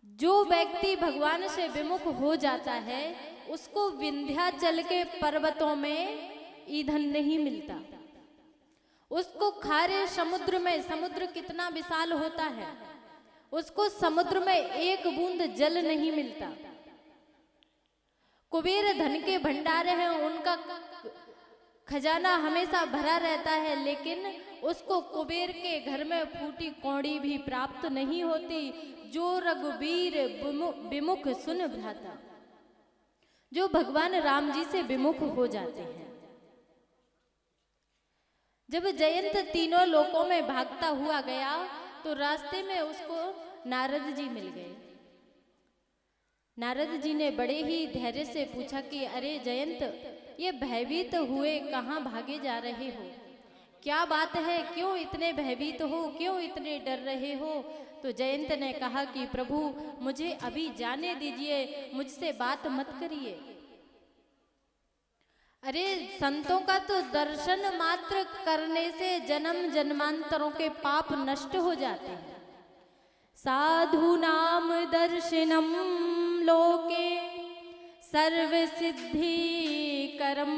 जो व्यक्ति भगवान से विमुख हो जाता है उसको विंध्याचल के पर्वतों में ईंधन नहीं मिलता। उसको खारे समुद्र में, समुद्र कितना विशाल होता है, उसको समुद्र में एक बूंद जल नहीं मिलता। कुबेर धन के भंडार हैं, उनका खजाना हमेशा भरा रहता है, लेकिन उसको कुबेर के घर में फूटी कौड़ी भी प्राप्त नहीं होती। जो रघुवीर विमुख सुन भ्राता, जो भगवान राम जी से विमुख हो जाते हैं। जब जयंत तीनों लोकों में भागता हुआ गया तो रास्ते में उसको नारद जी मिल गए। नारद जी ने बड़े ही धैर्य से पूछा कि अरे जयंत, ये भयभीत हुए कहाँ भागे जा रहे हो? क्या बात है, क्यों इतने भयभीत हो, क्यों इतने डर रहे हो? तो जयंत ने कहा कि प्रभु मुझे अभी जाने दीजिए, मुझसे बात मत करिए। अरे संतों का तो दर्शन मात्र करने से जन्म जन्मांतरों के पाप नष्ट हो जाते हैं। साधु नाम दर्शनम लोके सर्व सिद्धि करम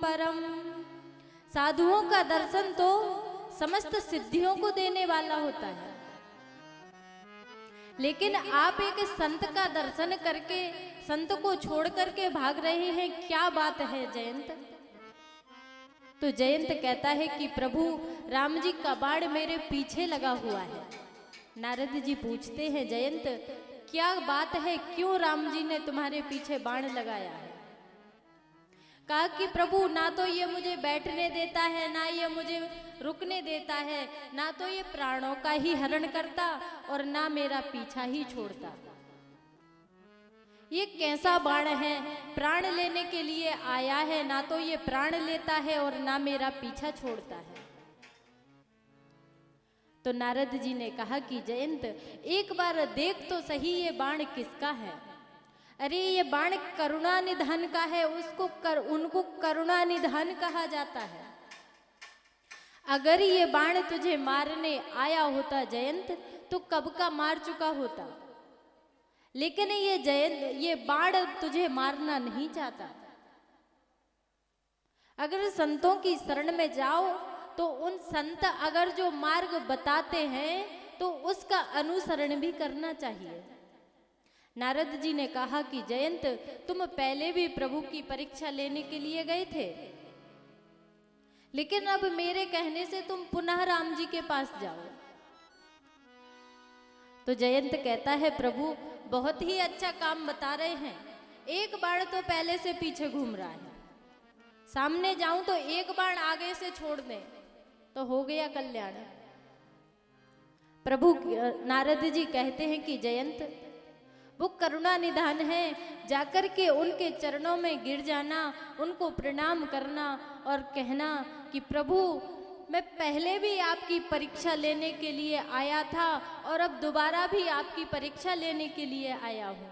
परम। साधुओं का दर्शन तो समस्त सिद्धियों को देने वाला होता है, लेकिन आप एक संत का दर्शन करके संत को छोड़ करके भाग रहे हैं, क्या बात है जयंत? तो जयंत कहता है कि प्रभु राम जी का बाण मेरे पीछे लगा हुआ है। नारद जी पूछते हैं जयंत क्या बात है, क्यों राम जी ने तुम्हारे पीछे बाण लगाया है? कहा कि प्रभु ना तो ये मुझे बैठने देता है, ना ये मुझे रुकने देता है, ना तो ये प्राणों का ही हरण करता और ना मेरा पीछा ही छोड़ता। ये कैसा बाण है, प्राण लेने के लिए आया है, ना तो ये प्राण लेता है और ना मेरा पीछा छोड़ता है। तो नारद जी ने कहा कि जयंत एक बार देख तो सही ये बाण किसका है। अरे ये बाण करुणा निधान का है, उनको करुणा निधान कहा जाता है। अगर ये बाण तुझे मारने आया होता जयंत तो कब का मार चुका होता, लेकिन ये जयंत ये बाण तुझे मारना नहीं चाहता। अगर संतों की शरण में जाओ तो उन संत अगर जो मार्ग बताते हैं तो उसका अनुसरण भी करना चाहिए। नारद जी ने कहा कि जयंत तुम पहले भी प्रभु की परीक्षा लेने के लिए गए थे, लेकिन अब मेरे कहने से तुम पुनः राम जी के पास जाओ। तो जयंत कहता है प्रभु बहुत ही अच्छा काम बता रहे हैं, एक बाण तो पहले से पीछे घूम रहा है, सामने जाऊं तो एक बाण आगे से छोड़ दें तो हो गया कल्याण। प्रभु नारद जी कहते हैं कि जयंत वो करुणा निधान है, जाकर के उनके चरणों में गिर जाना, उनको प्रणाम करना और कहना कि प्रभु मैं पहले भी आपकी परीक्षा लेने के लिए आया था और अब दोबारा भी आपकी परीक्षा लेने के लिए आया हूं।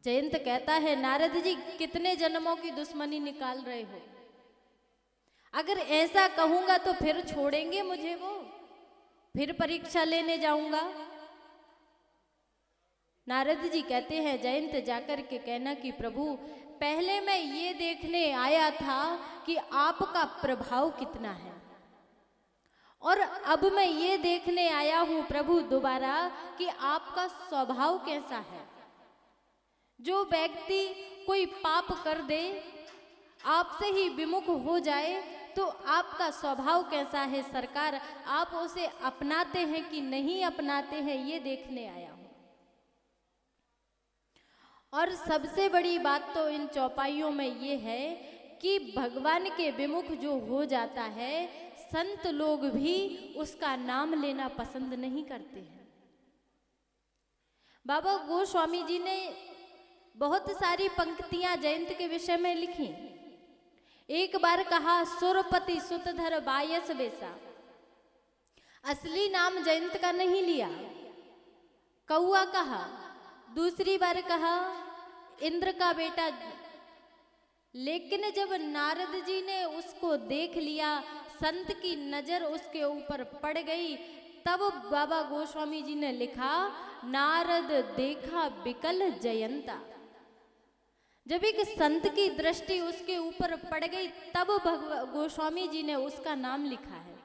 जयंत कहता है नारद जी कितने जन्मों की दुश्मनी निकाल रहे हो? अगर ऐसा कहूंगा तो फिर छोड़ेंगे मुझे, वो फिर परीक्षा लेने जाऊंगा। नारद जी कहते हैं जयंत जाकर के कहना कि प्रभु पहले मैं ये देखने आया था कि आपका प्रभाव कितना है, और अब मैं ये देखने आया हूं प्रभु दोबारा कि आपका स्वभाव कैसा है। जो व्यक्ति कोई पाप कर दे, आपसे ही विमुख हो जाए, तो आपका स्वभाव कैसा है सरकार, आप उसे अपनाते हैं कि नहीं अपनाते हैं, ये देखने आया हूं। और सबसे बड़ी बात तो इन चौपाइयों में ये है कि भगवान के विमुख जो हो जाता है, संत लोग भी उसका नाम लेना पसंद नहीं करते हैं। बाबा गोस्वामी जी ने बहुत सारी पंक्तियां जयंत के विषय में लिखी। एक बार कहा सुरपति सुतधर बायस बेसा, असली नाम जयंत का नहीं लिया, कौआ कहा। दूसरी बार कहा इंद्र का बेटा, लेकिन जब नारद जी ने उसको देख लिया, संत की नजर उसके ऊपर पड़ गई, तब बाबा गोस्वामी जी ने लिखा, नारद देखा विकल जयंता। जब एक संत की दृष्टि उसके ऊपर पड़ गई तब गोस्वामी जी ने उसका नाम लिखा है।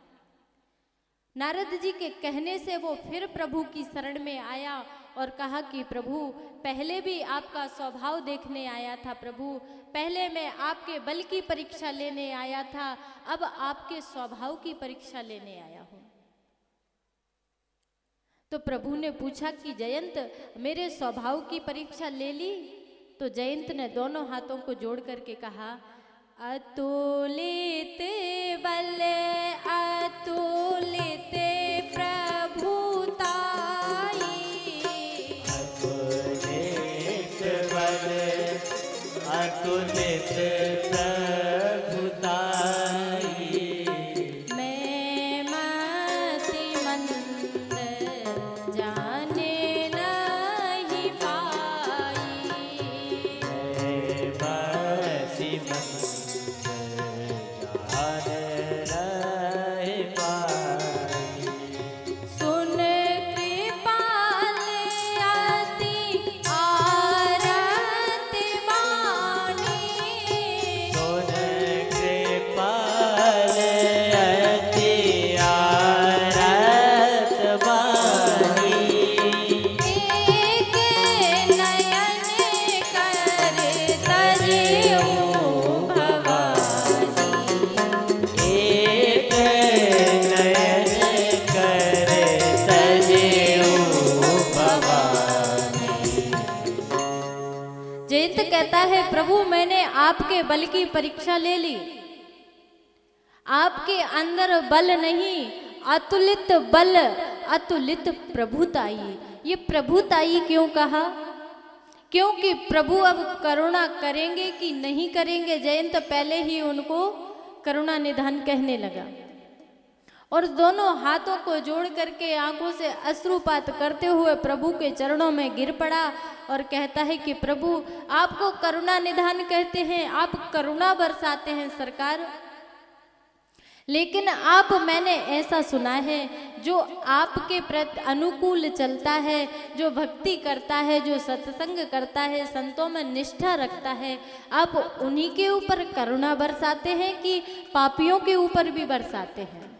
नारद जी के कहने से वो फिर प्रभु की शरण में आया और कहा कि प्रभु, पहले भी आपका स्वभाव देखने आया था प्रभु, पहले मैं आपके बल की परीक्षा लेने आया था, अब आपके स्वभाव की परीक्षा लेने आया हूं। तो प्रभु ने पूछा कि जयंत, मेरे स्वभाव की परीक्षा ले ली? तो जयंत ने दोनों हाथों को जोड़ करके कहा, अतुलित बल अतुलित प्रभुताई, अतुलित बल अतुलित प्रभुताई, मैं मति मंद जाने नहीं पाई, मैं मति मंद जाने नहीं पाई, सुन कृपाल अति आरत वाणी, सुन कृपाल अति आरत वाणी, एक नयन कर तजियो भवानी, एक नयन करे तजियो भवानी। जयंत कहता है, प्रभु मैंने आपके बल की परीक्षा ले ली, आपके अंदर बल नहीं, अतुलित बल अतुलित प्रभुताई। ये प्रभुताई क्यों कहा? क्योंकि प्रभु अब करुणा करेंगे कि नहीं करेंगे, जयंत पहले ही उनको करुणा निधान कहने लगा और दोनों हाथों को जोड़ करके आंखों से अश्रुपात करते हुए प्रभु के चरणों में गिर पड़ा और कहता है कि प्रभु, आपको करुणा निधान कहते हैं, आप करुणा बरसाते हैं सरकार, लेकिन आप, मैंने ऐसा सुना है, जो आपके प्रति अनुकूल चलता है, जो भक्ति करता है, जो सत्संग करता है, संतों में निष्ठा रखता है, आप उन्हीं के ऊपर करुणा बरसाते हैं कि पापियों के ऊपर भी बरसाते हैं?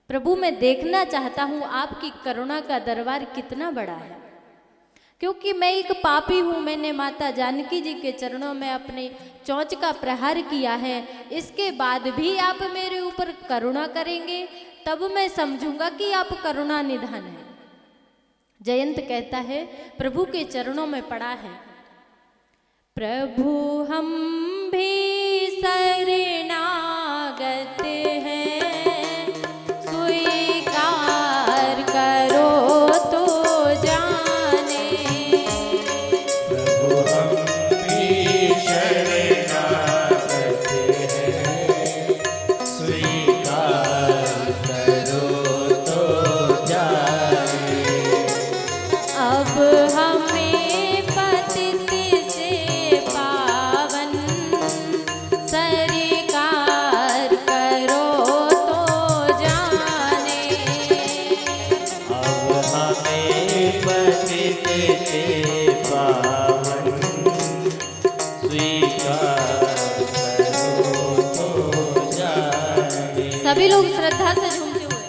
प्रभु मैं देखना चाहता हूँ आपकी करुणा का दरबार कितना बड़ा है, क्योंकि मैं एक पापी हूँ, मैंने माता जानकी जी के चरणों में अपने चोंच का प्रहार किया है, इसके बाद भी आप मेरे ऊपर करुणा करेंगे तब मैं समझूंगा कि आप करुणा निधान है। जयंत कहता है, प्रभु के चरणों में पड़ा है, प्रभु हम भी शरणागत हैं, स्वीकार करो तो जाने, प्रभु हम भी शरणागत हैं, स्वीकार करो तो जाने, अब हमें पतित से पावन सरकार करो तो जाने, अब हमें पतित से पावन स्वीकार करो तो जाने। सभी लोग श्रद्धा से झूमते हुए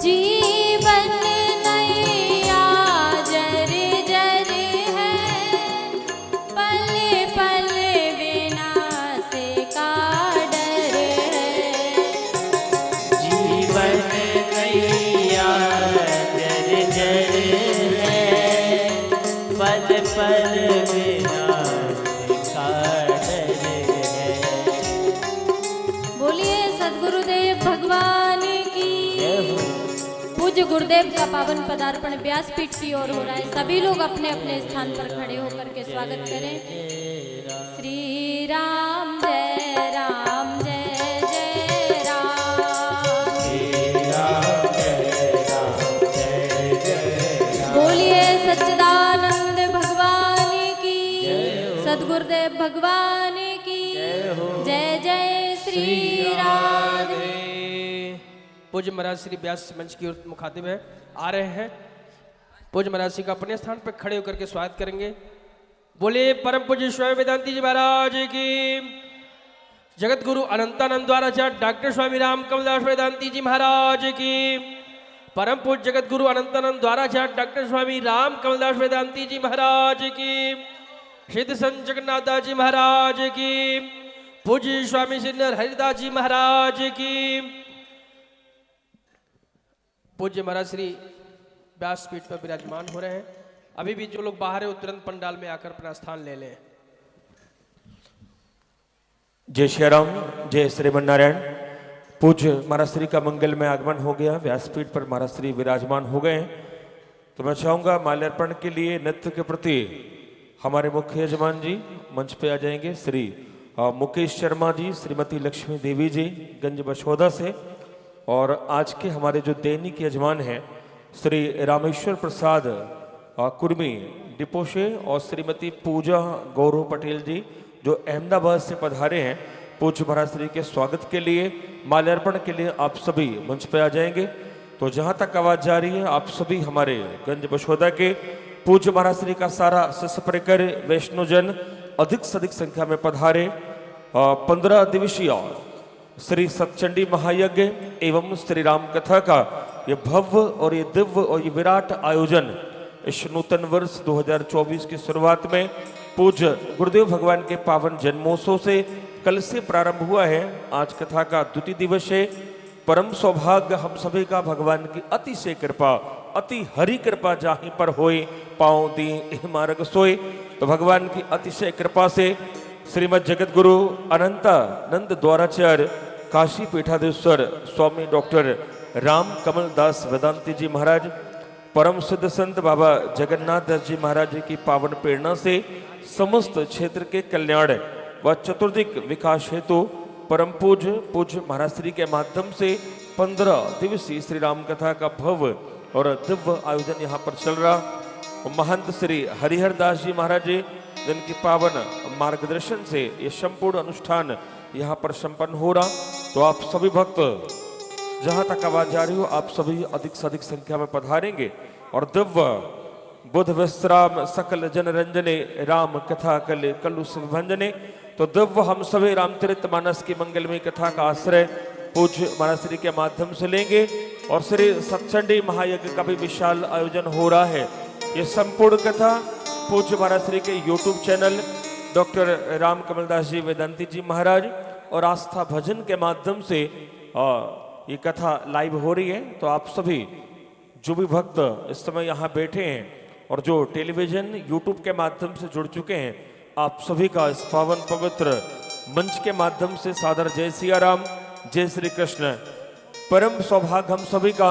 जीवन नैया जर जर है, पल पल विनाश का डर है, जीवन नैया जर जर है, पल पल विनाश का डर है। बोलिए सद्गुरुदेव भगवान की। जय हो। पूज्य गुरुदेव का पावन पदार्पण व्यासपीठ की ओर हो रहा है, सभी लोग अपने अपने स्थान पर खड़े होकर के स्वागत करें। गुरुदेव भगवान की जय हो। जय जय श्री राधे। पूज्य महाराज श्री व्यास मंच की ओर मुखातिब है आ रहे हैं। पूज्य महाराज जी का अपने स्थान पर खड़े होकर के स्वागत करेंगे। बोले परम पूज्य स्वामी वेदांती जी महाराज की, जगत गुरु अनंतानंद द्वाराचार्य डॉक्टर स्वामी राम कमलदास वेदांती जी महाराज की, परम पूज्य जगत गुरु अनंतानंद द्वाराचार्य डॉक्टर स्वामी राम कमलदास वेदांती जी महाराज की, सिद्ध संत जगन्नाथ दास जी महाराज की, पूज्य स्वामी श्री हरिदास जी महाराज की। पूज्य महाराज श्री व्यास पीठ पर विराजमान हो रहे हैं। अभी भी जो लोग बाहर है वो तुरंत पंडाल में आकर अपना स्थान ले लें। जय श्री राम, जय श्रीमन नारायण। पूज्य महाराज श्री का मंगल में आगमन हो गया। व्यासपीठ पर महाराज श्री विराजमान हो गए हैं। तो मैं चाहूँगा माल्यार्पण के लिए नृत्य के प्रति हमारे मुख्य यजमान जी मंच पे आ जाएंगे। श्री मुकेश शर्मा जी, श्रीमती लक्ष्मी देवी जी गंज बशोदा से, और आज के हमारे जो दैनिक यजमान हैं श्री रामेश्वर प्रसाद कुर्मी डिपोशे और श्रीमती पूजा गौरव पटेल जी जो अहमदाबाद से पधारे हैं। पूज्य महाराज श्री के स्वागत के लिए, माल्यार्पण के लिए आप सभी मंच पे आ जाएंगे। तो जहां तक आवाज जा रही है, आप सभी हमारे गंज बशोदा के पूज्य महाराज श्री का सारा शिष्य परिकर वैष्णोजन अधिक से अधिक संख्या में पधारे। 15 दिवसीय श्री सतचंडी महायज्ञ एवं श्री राम कथा का ये भव्य और ये दिव्य और ये विराट आयोजन इस नूतन वर्ष 2024 की शुरुआत में पूज्य गुरुदेव भगवान के पावन जन्मोत्सव से कल से प्रारंभ हुआ है। आज कथा का द्वितीय दिवस है। परम सौभाग्य हम सभी का भगवान की अतिशय कृपा, अति हरि कृपा जाहि पर होए, पाँव दी मार्ग सोए। तो भगवान की अतिशय कृपा से श्रीमद जगत गुरु अनंतानंद द्वाराचार्य काशी पीठाधीश्वर स्वामी डॉक्टर राम कमल दास वेदांती जी महाराज, परम सिद्ध संत बाबा जगन्नाथ दास जी महाराज की पावन प्रेरणा से समस्त क्षेत्र के कल्याण व चतुर्दिक विकास हेतु परम पूज्य महाराज श्री के माध्यम से 15 दिवसीय श्री राम कथा का भव्य और दिव्य आयोजन यहाँ पर चल रहा। महंत श्री हरिहर दास जी महाराज जी जिनकी पावन मार्गदर्शन से ये संपूर्ण अनुष्ठान यहाँ पर संपन्न हो रहा। तो आप सभी भक्त जहाँ तक आवाज जा रही हो, आप सभी अधिक से अधिक संख्या में पधारेंगे और दिव्य बुध विश्राम सकल जन रंजने राम कथा कल कलुष विभंजने। तो दिव्य हम सभी रामचरित मानस की मंगलमय कथा का आश्रय पूज्य महाराज श्री के माध्यम से लेंगे और श्री सतचंडी महायज्ञ का भी विशाल आयोजन हो रहा है। ये संपूर्ण कथा पूज्य महाराज श्री के YouTube channel doctor Ram Kamaldas ji Vedanti ji Maharaj और आस्था भजन के माध्यम से ये कथा लाइव हो रही है। तो आप सभी जो भी भक्त इस समय यहाँ बैठे हैं और जो टेलीविजन YouTube के माध्यम से जुड़ चुके हैं, आप सभी का इस पावन पवित्र मंच के माध्यम से सादर जय सिया राम, जय श्री कृष्ण। परम सौभाग्य हम सभी का,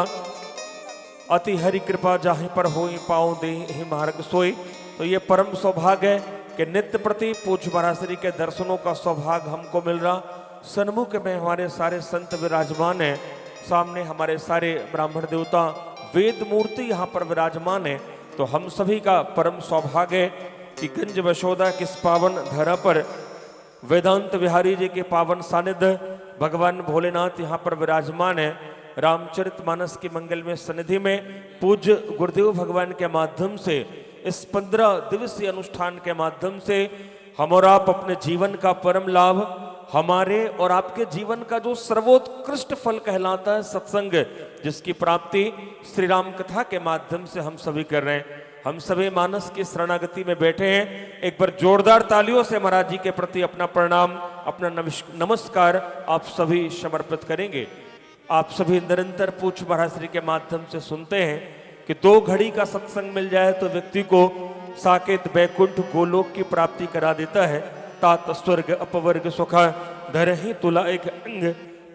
अति हरि कृपा जाहि पर होई, पाँव दे मार्ग सोई। तो ये परम सौभाग्य है कि नित्य प्रति पूज्य महाराज श्री के दर्शनों का सौभाग्य हमको मिल रहा। सन्मुख में हमारे सारे संत विराजमान हैं, सामने हमारे सारे ब्राह्मण देवता वेद मूर्ति यहाँ पर विराजमान है। तो हम सभी का परम सौभाग्य है कि गंज बशोदा किस पावन धरा पर वेदांत विहारी जी के पावन सानिध्य भगवान भोलेनाथ यहाँ पर विराजमान है। रामचरित मानस की मंगल में सनिधि में पूज्य गुरुदेव भगवान के माध्यम से इस 15 दिवसीय अनुष्ठान के माध्यम से हम और आप अपने जीवन का परम लाभ, हमारे और आपके जीवन का जो सर्वोत्कृष्ट फल कहलाता है सत्संग, जिसकी प्राप्ति श्री राम कथा के माध्यम से हम सभी कर रहे हैं। हम सभी मानस की शरणागति में बैठे हैं। एक बार जोरदार तालियों से महाराज जी के प्रति अपना प्रणाम, अपना नमस्कार आप सभी समर्पित करेंगे। आप सभी निरंतर पूज्य महाराज श्री के माध्यम से सुनते हैं कि 2 घड़ी का सत्संग मिल जाए तो व्यक्ति को साकेत बैकुंठ गोलोक की प्राप्ति करा देता है। तात स्वर्ग अपवर्ग सुखा धरहि तुला एक अंग,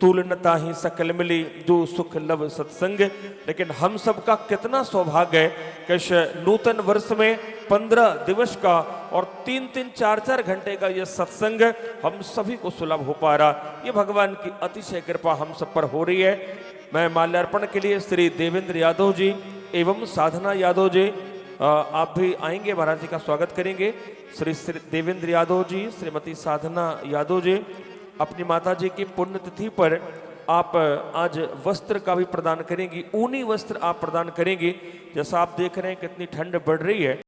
तुलनता ही सकल मिली जो सुख लव सत्संग। लेकिन हम सबका कितना सौभाग्य है कि इस नूतन वर्ष में 15 दिवस का और 3-3, 4-4 घंटे का यह सत्संग हम सभी को सुलभ हो पा रहा। ये भगवान की अतिशय कृपा हम सब पर हो रही है। मैं माल्यार्पण के लिए श्री देवेंद्र यादव जी एवं साधना यादव जी आप भी आएंगे, महाराज जी का स्वागत करेंगे। श्री देवेंद्र यादव जी, श्रीमती साधना यादव जी, अपनी माता जी की पुण्यतिथि पर आप आज वस्त्र का भी प्रदान करेंगी, ऊनी वस्त्र आप प्रदान करेंगी। जैसा आप देख रहे हैं कितनी ठंड बढ़ रही है,